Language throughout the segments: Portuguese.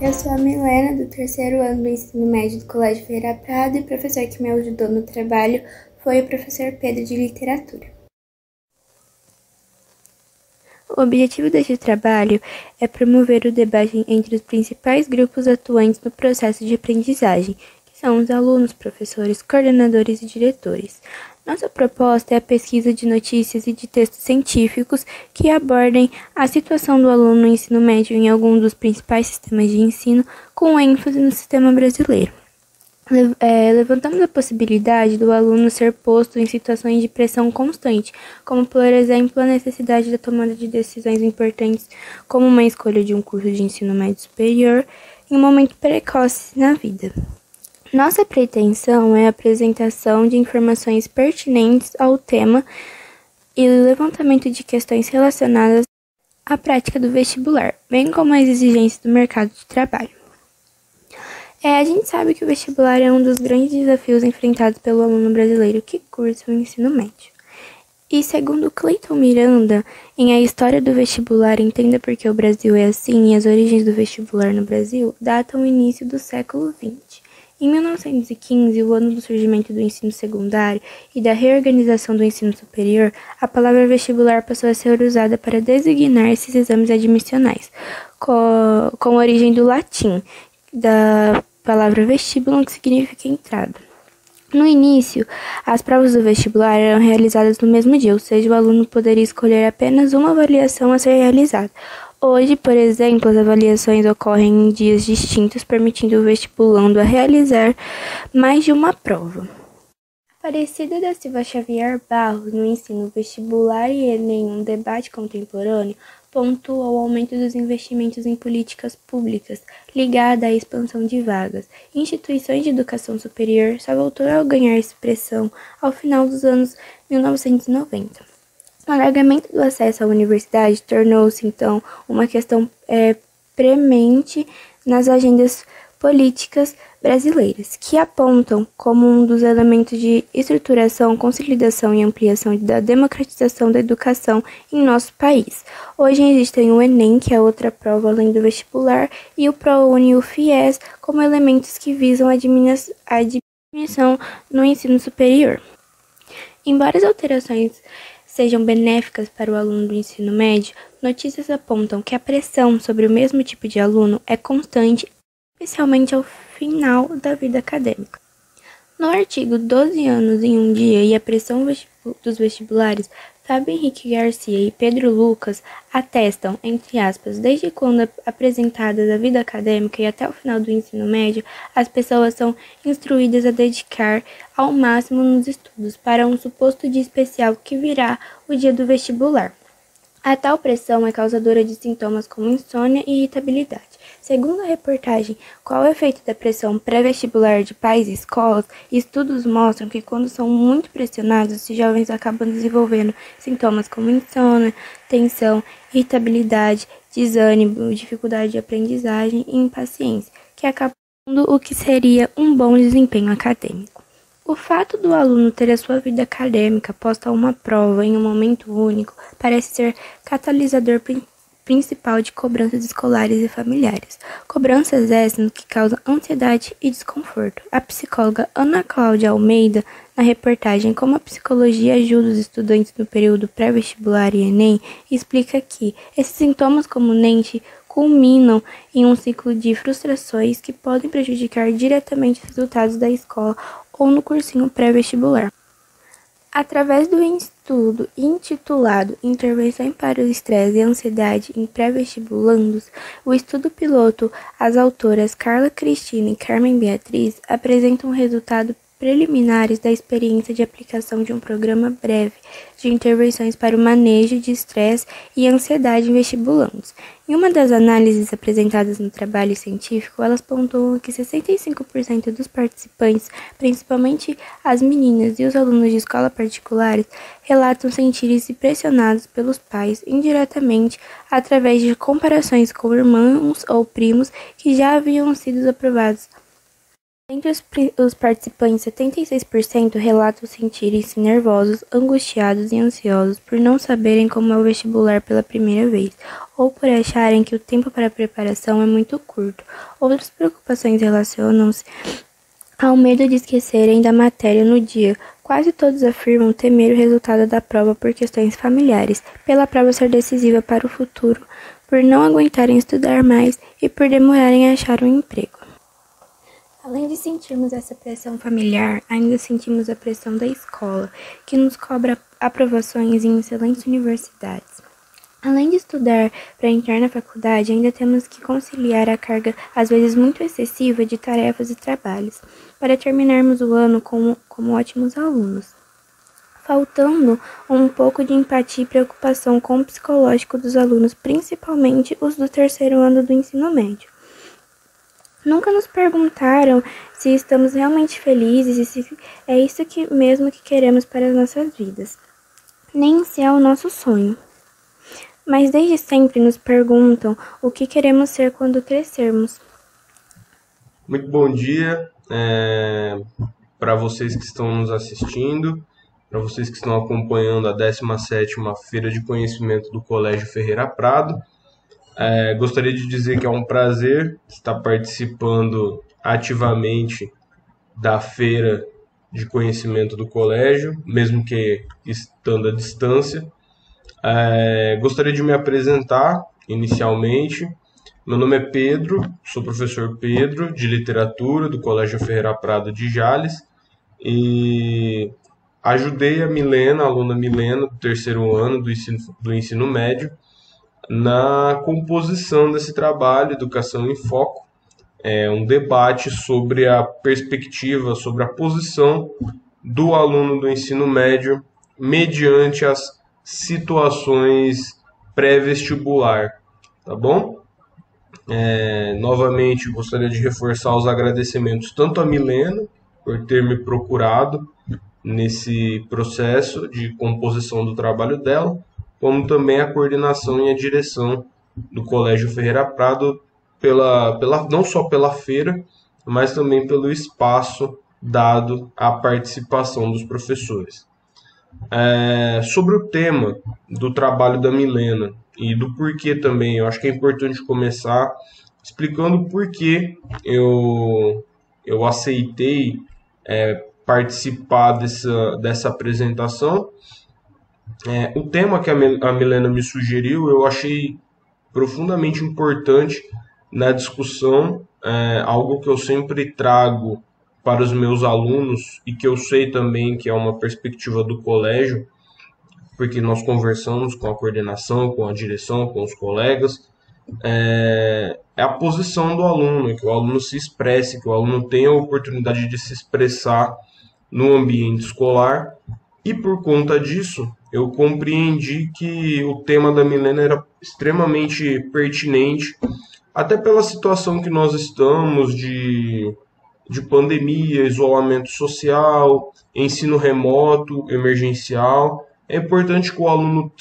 Eu sou a Milena, do terceiro ano do ensino médio do Colégio Feira Prado, e o professor que me ajudou no trabalho foi o professor Pedro de Literatura. O objetivo deste trabalho é promover o debate entre os principais grupos atuantes no processo de aprendizagem, que são os alunos, professores, coordenadores e diretores. Nossa proposta é a pesquisa de notícias e de textos científicos que abordem a situação do aluno no ensino médio em algum dos principais sistemas de ensino, com ênfase no sistema brasileiro. Levantamos a possibilidade do aluno ser posto em situações de pressão constante, como, por exemplo, a necessidade da tomada de decisões importantes, como uma escolha de um curso de ensino médio superior, em um momento precoce na vida. Nossa pretensão é a apresentação de informações pertinentes ao tema e o levantamento de questões relacionadas à prática do vestibular, bem como às exigências do mercado de trabalho. A gente sabe que o vestibular é um dos grandes desafios enfrentados pelo aluno brasileiro que cursa o ensino médio. E segundo Cleiton Miranda, em A História do Vestibular, Entenda por que o Brasil é assim e as origens do vestibular no Brasil, datam o início do século XX. Em 1915, o ano do surgimento do ensino secundário e da reorganização do ensino superior, a palavra vestibular passou a ser usada para designar esses exames admissionais, com origem do latim, da palavra vestibulum, que significa entrada. No início, as provas do vestibular eram realizadas no mesmo dia, ou seja, o aluno poderia escolher apenas uma avaliação a ser realizada. Hoje, por exemplo, as avaliações ocorrem em dias distintos, permitindo o vestibulando a realizar mais de uma prova. Aparecida da Silva Xavier Barros, no ensino vestibular e Enem, um debate contemporâneo, pontuou o aumento dos investimentos em políticas públicas ligada à expansão de vagas. Instituições de educação superior só voltou a ganhar expressão ao final dos anos 1990. O alargamento do acesso à universidade tornou-se, então, uma questão premente nas agendas políticas brasileiras, que apontam como um dos elementos de estruturação, consolidação e ampliação da democratização da educação em nosso país. Hoje existem o Enem, que é outra prova além do vestibular, e o ProUni e o FIES como elementos que visam a admissão no ensino superior. Embora as alterações sejam benéficas para o aluno do ensino médio, notícias apontam que a pressão sobre o mesmo tipo de aluno é constante, especialmente ao final da vida acadêmica. No artigo 12 anos em um dia e a pressão dos vestibulares, Fábio Henrique Garcia e Pedro Lucas atestam, entre aspas, desde quando apresentadas a vida acadêmica e até o final do ensino médio, as pessoas são instruídas a dedicar ao máximo nos estudos para um suposto dia especial que virá o dia do vestibular. A tal pressão é causadora de sintomas como insônia e irritabilidade. Segundo a reportagem Qual é o efeito da pressão pré-vestibular de pais e escolas, estudos mostram que quando são muito pressionados, os jovens acabam desenvolvendo sintomas como insônia, tensão, irritabilidade, desânimo, dificuldade de aprendizagem e impaciência, que acabam o que seria um bom desempenho acadêmico. O fato do aluno ter a sua vida acadêmica posta a uma prova em um momento único parece ser catalisador principal de cobranças escolares e familiares. Cobranças essas que causam ansiedade e desconforto. A psicóloga Ana Cláudia Almeida, na reportagem Como a Psicologia Ajuda os Estudantes no Período Pré-Vestibular e Enem, explica que esses sintomas comumente culminam em um ciclo de frustrações que podem prejudicar diretamente os resultados da escola ou no cursinho pré-vestibular. Através do estudo intitulado Intervenção para o Estresse e Ansiedade em Pré-Vestibulandos, o estudo piloto, as autoras Carla Cristina e Carmen Beatriz apresentam resultados preliminares da experiência de aplicação de um programa breve de intervenções para o manejo de estresse e ansiedade em vestibulandos. Em uma das análises apresentadas no trabalho científico, elas pontuam que 65% dos participantes, principalmente as meninas e os alunos de escola particulares, relatam sentirem-se pressionados pelos pais indiretamente através de comparações com irmãos ou primos que já haviam sido aprovados Entre os participantes, 76% relatam sentirem-se nervosos, angustiados e ansiosos por não saberem como é o vestibular pela primeira vez, ou por acharem que o tempo para a preparação é muito curto. Outras preocupações relacionam-se ao medo de esquecerem da matéria no dia. Quase todos afirmam temer o resultado da prova por questões familiares, pela prova ser decisiva para o futuro, por não aguentarem estudar mais e por demorarem a achar um emprego. Além de sentirmos essa pressão familiar, ainda sentimos a pressão da escola, que nos cobra aprovações em excelentes universidades. Além de estudar para entrar na faculdade, ainda temos que conciliar a carga, às vezes muito excessiva, de tarefas e trabalhos, para terminarmos o ano como ótimos alunos. Faltando um pouco de empatia e preocupação com o psicológico dos alunos, principalmente os do terceiro ano do ensino médio. Nunca nos perguntaram se estamos realmente felizes e se é isso mesmo que queremos para as nossas vidas, nem se é o nosso sonho. Mas desde sempre nos perguntam o que queremos ser quando crescermos. Muito bom dia para vocês que estão nos assistindo, para vocês que estão acompanhando a 17ª Feira de Conhecimento do Colégio Ferreira Prado. Gostaria de dizer que é um prazer estar participando ativamente da Feira de Conhecimento do Colégio, mesmo que estando à distância. Gostaria de me apresentar inicialmente. Meu nome é Pedro, sou professor Pedro de Literatura do Colégio Ferreira Prado de Jales e ajudei a Milena, a aluna Milena, do terceiro ano do ensino médio, na composição desse trabalho, Educação em Foco, um debate sobre a perspectiva, sobre a posição do aluno do ensino médio mediante as situações pré-vestibular, tá bom? Novamente, gostaria de reforçar os agradecimentos tanto a Milena, por ter me procurado nesse processo de composição do trabalho dela, como também a coordenação e a direção do Colégio Ferreira Prado, não só pela feira, mas também pelo espaço dado à participação dos professores. Sobre o tema do trabalho da Milena e do porquê também, eu acho que é importante começar explicando o porquê eu aceitei participar dessa apresentação. O tema que a Milena me sugeriu eu achei profundamente importante na discussão, algo que eu sempre trago para os meus alunos e que eu sei também que é uma perspectiva do colégio, porque nós conversamos com a coordenação, com a direção, com os colegas, é a posição do aluno, que o aluno se expresse, que o aluno tenha a oportunidade de se expressar no ambiente escolar. E por conta disso, eu compreendi que o tema da Milena era extremamente pertinente, até pela situação que nós estamos de pandemia, isolamento social, ensino remoto, emergencial. É importante que o aluno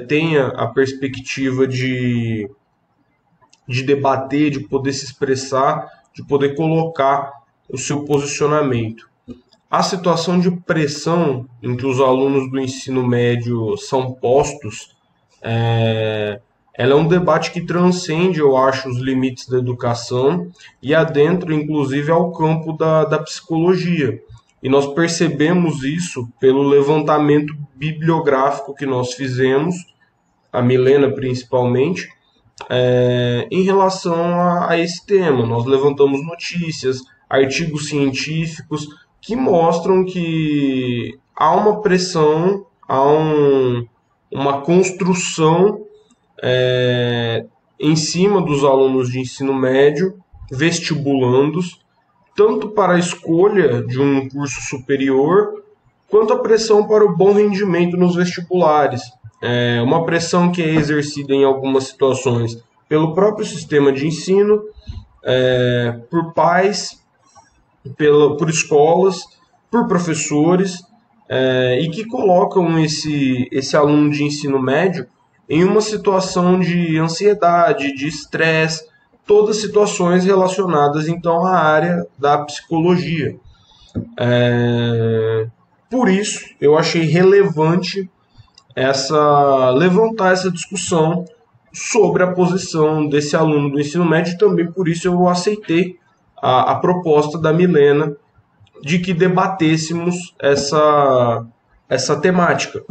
tenha a perspectiva de debater, de poder se expressar, de poder colocar o seu posicionamento. A situação de pressão em que os alunos do ensino médio são postos, ela é um debate que transcende, eu acho, os limites da educação e adentra, inclusive, ao campo da psicologia. E nós percebemos isso pelo levantamento bibliográfico que nós fizemos, a Milena principalmente, em relação a esse tema. Nós levantamos notícias, artigos científicos que mostram que há uma pressão, há uma construção em cima dos alunos de ensino médio, vestibulandos, tanto para a escolha de um curso superior, quanto a pressão para o bom rendimento nos vestibulares. Uma pressão que é exercida em algumas situações pelo próprio sistema de ensino, por pais, por escolas, por professores, e que colocam esse aluno de ensino médio em uma situação de ansiedade, de estresse, todas situações relacionadas então à área da psicologia. Por isso, eu achei relevante levantar essa discussão sobre a posição desse aluno do ensino médio, e também por isso eu aceitei a proposta da Milena de que debatêssemos essa temática.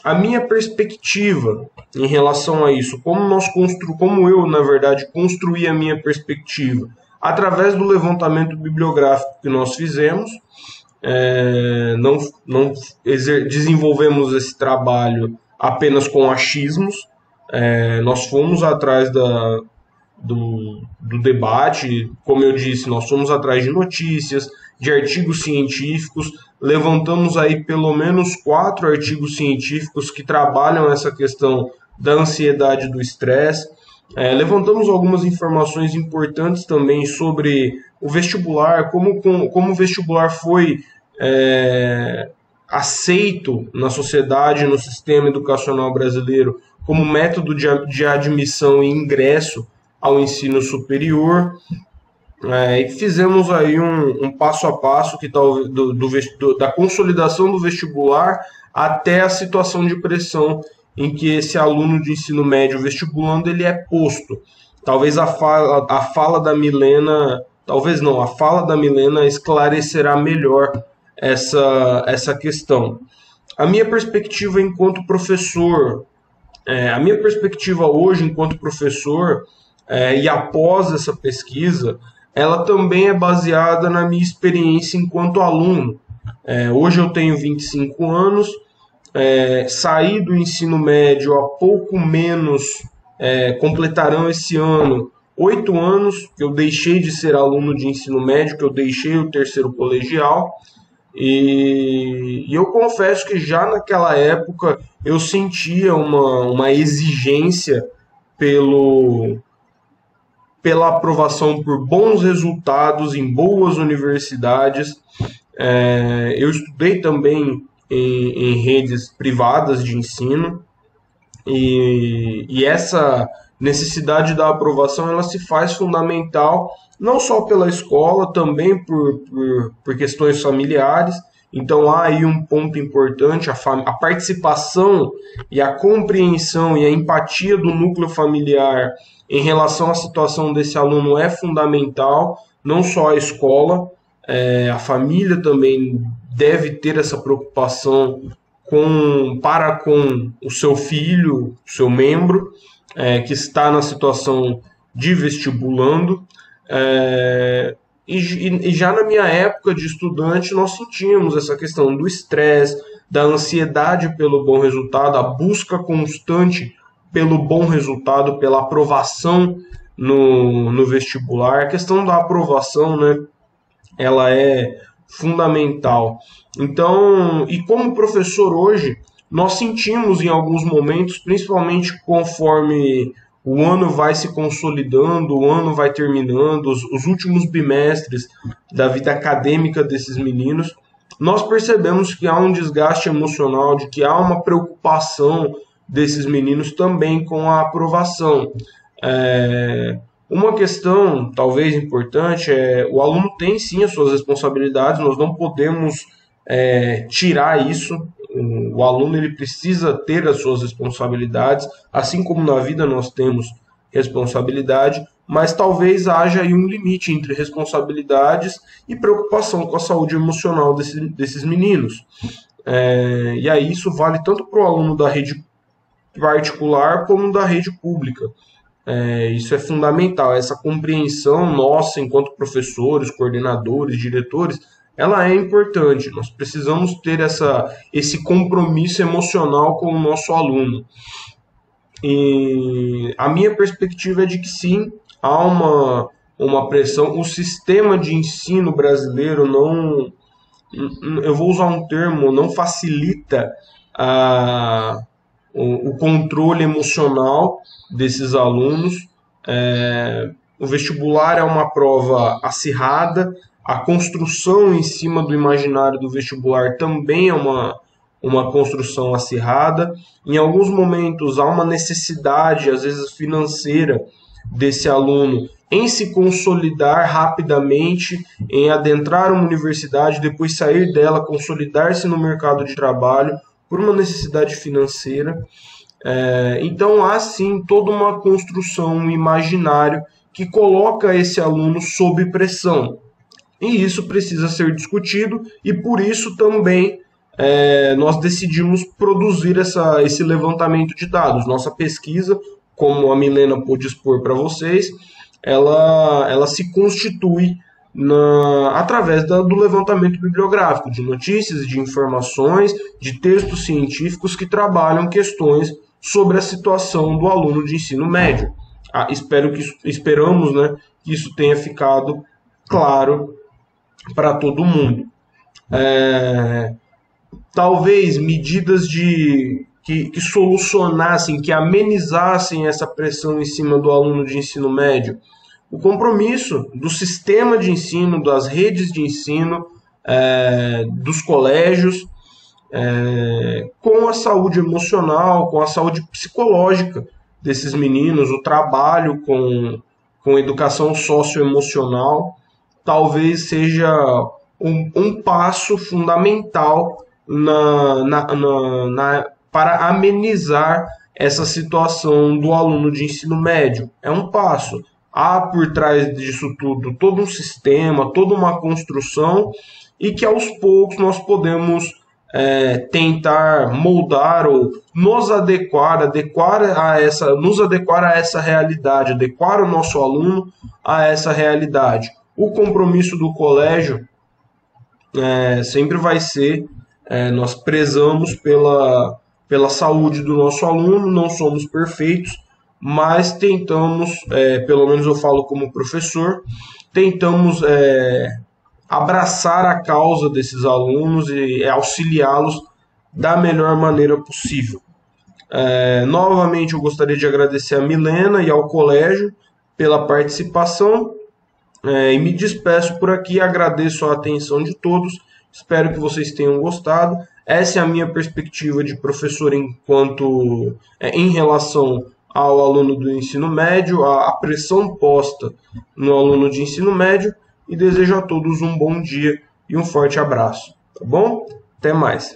A minha perspectiva em relação a isso, como eu, na verdade, construí a minha perspectiva, através do levantamento bibliográfico que nós fizemos, não desenvolvemos esse trabalho apenas com achismos, nós fomos atrás do debate, como eu disse, nós fomos atrás de notícias, de artigos científicos, levantamos aí pelo menos 4 artigos científicos que trabalham essa questão da ansiedade e do estresse. Levantamos algumas informações importantes também sobre o vestibular, como o vestibular foi aceito na sociedade, no sistema educacional brasileiro, como método de admissão e ingresso ao ensino superior. E fizemos aí um passo a passo que da consolidação do vestibular até a situação de pressão em que esse aluno de ensino médio vestibulando ele é posto. Talvez a fala da Milena, a fala da Milena esclarecerá melhor essa questão. A minha perspectiva enquanto professor, a minha perspectiva hoje enquanto professor, e após essa pesquisa, ela também é baseada na minha experiência enquanto aluno. Hoje eu tenho 25 anos, saí do ensino médio há pouco menos, completarão esse ano 8 anos que eu deixei de ser aluno de ensino médio, que eu deixei o terceiro colegial, e eu confesso que já naquela época eu sentia uma exigência pela aprovação por bons resultados em boas universidades. Eu estudei também em redes privadas de ensino, e essa necessidade da aprovação ela se faz fundamental não só pela escola, também por questões familiares. Então há aí um ponto importante, a participação e a compreensão e a empatia do núcleo familiar em relação à situação desse aluno é fundamental, não só a escola, a família também deve ter essa preocupação para com o seu filho, o seu membro, que está na situação de vestibulando. E já na minha época de estudante, nós sentíamos essa questão do estresse, da ansiedade pelo bom resultado, a busca constante pelo bom resultado, pela aprovação no vestibular. A questão da aprovação, né, ela é fundamental. Então, e como professor hoje, nós sentimos em alguns momentos, principalmente conforme o ano vai se consolidando, o ano vai terminando, os últimos bimestres da vida acadêmica desses meninos, nós percebemos que há um desgaste emocional, de que há uma preocupação desses meninos também com a aprovação. Uma questão talvez importante o aluno tem sim as suas responsabilidades, nós não podemos tirar isso. O aluno ele precisa ter as suas responsabilidades, assim como na vida nós temos responsabilidade, mas talvez haja aí um limite entre responsabilidades e preocupação com a saúde emocional desses meninos. E aí isso vale tanto para o aluno da rede particular como da rede pública. Isso é fundamental, essa compreensão nossa enquanto professores, coordenadores, diretores, ela é importante. Nós precisamos ter esse compromisso emocional com o nosso aluno. E a minha perspectiva é de que sim, há uma pressão. O sistema de ensino brasileiro não, eu vou usar um termo, não facilita o controle emocional desses alunos. O vestibular é uma prova acirrada, a construção em cima do imaginário do vestibular também é uma uma construção acirrada. Em alguns momentos há uma necessidade, às vezes financeira, desse aluno em se consolidar rapidamente, em adentrar uma universidade, depois sair dela, consolidar-se no mercado de trabalho por uma necessidade financeira. Então há sim toda uma construção, um imaginário que coloca esse aluno sob pressão. E isso precisa ser discutido e por isso também nós decidimos produzir esse levantamento de dados. Nossa pesquisa, como a Milena pôde expor para vocês, ela se constitui através do levantamento bibliográfico, de notícias, de informações, de textos científicos que trabalham questões sobre a situação do aluno de ensino médio. Esperamos, né, que isso tenha ficado claro para todo mundo. Talvez medidas que solucionassem, que amenizassem essa pressão em cima do aluno de ensino médio. O compromisso do sistema de ensino, das redes de ensino, dos colégios, com a saúde emocional, com a saúde psicológica desses meninos, o trabalho com educação socioemocional, talvez seja um passo fundamental para amenizar essa situação do aluno de ensino médio. É um passo. Há por trás disso tudo todo um sistema, toda uma construção, e que aos poucos nós podemos tentar moldar ou nos adequar a essa realidade, adequar o nosso aluno a essa realidade. O compromisso do colégio sempre vai ser, nós prezamos pela saúde do nosso aluno, não somos perfeitos, mas tentamos, pelo menos eu falo como professor, tentamos abraçar a causa desses alunos e auxiliá-los da melhor maneira possível. Novamente eu gostaria de agradecer a Milena e ao colégio pela participação, e me despeço por aqui, agradeço a atenção de todos, espero que vocês tenham gostado. Essa é a minha perspectiva de professor em relação ao aluno do ensino médio, a pressão posta no aluno de ensino médio, e desejo a todos um bom dia e um forte abraço, tá bom? Até mais!